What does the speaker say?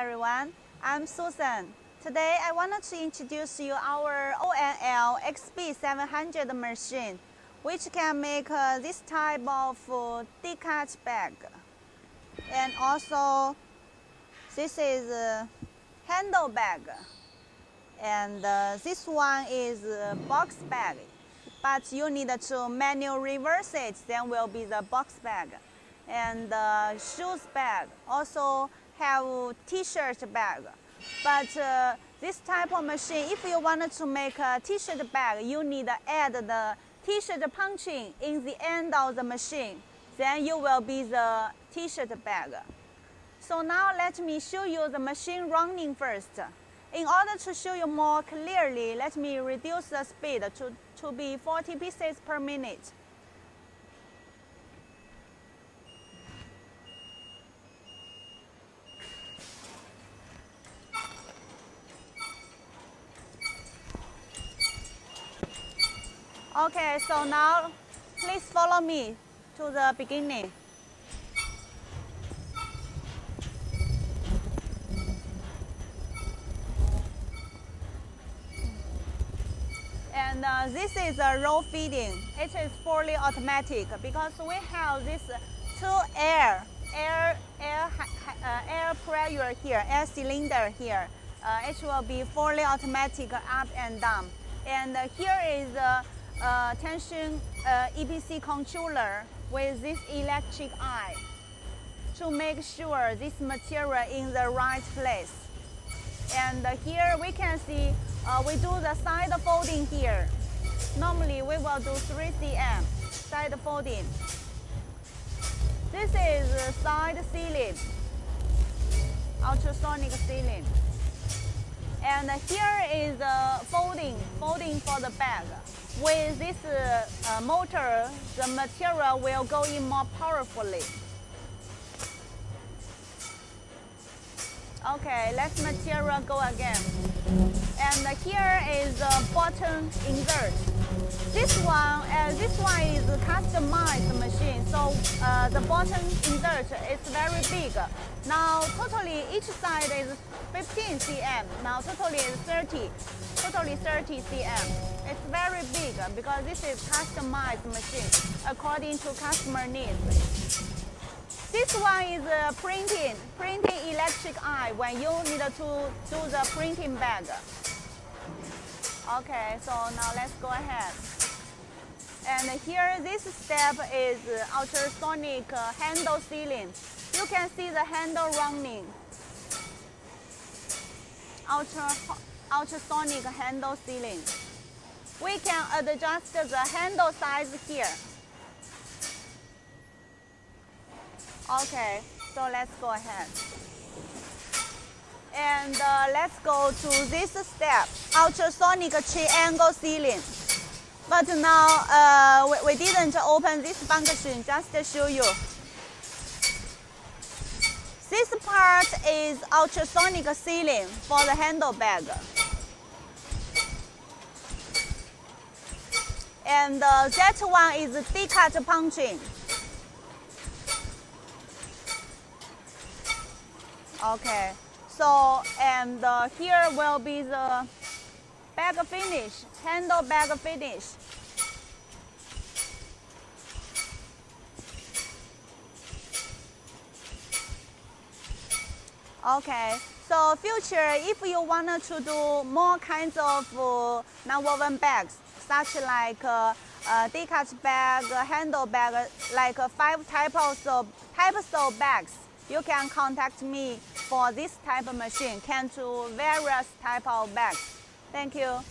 everyone, I'm Susan. Today I wanted to introduce you our ONL XB700 machine, which can make this type of decat bag. And also, this is a handle bag. And this one is a box bag. But you need to manual reverse it, then will be the box bag. And the shoes bag also have t-shirt bag. But this type of machine, if you wanted to make a t-shirt bag, you need to add the t-shirt punching in the end of the machine. Then you will be the t-shirt bag. So now let me show you the machine running first. In order to show you more clearly, let me reduce the speed to be 40 pieces per minute. Okay, so now please follow me to the beginning. And this is a roll feeding. It is fully automatic because we have this two air pressure here, air cylinder here. It will be fully automatic up and down. And here is a tension EPC controller with this electric eye to make sure this material in the right place. And here we can see we do the side folding here. Normally we will do 3 cm side folding. This is side sealing, ultrasonic sealing. And here is folding for the bag. With this motor, the material will go in more powerfully. Okay, let's material go again. And here is the button insert. This one is a customized machine, so the button insert is very big. Now totally each side is 15 cm. Now totally is 30 cm. It's very big because this is customized machine according to customer needs. This one is printing electric eye when you need to do the printing bag. Okay, so now let's go ahead. And here this step is ultrasonic handle sealing. You can see the handle running. Ultrasonic handle sealing. We can adjust the handle size here. Okay, so let's go ahead. And let's go to this step, ultrasonic triangle sealing. But now we didn't open this function, just to show you. This part is ultrasonic sealing for the handle bag. And that one is decat punching. Okay, so and here will be the bag finish, handle bag finish. Okay, so future, if you wanted to do more kinds of non-woven bags, such like decat bag, handle bag, like 5 types of bags, you can contact me for this type of machine, can do various type of bags. Thank you.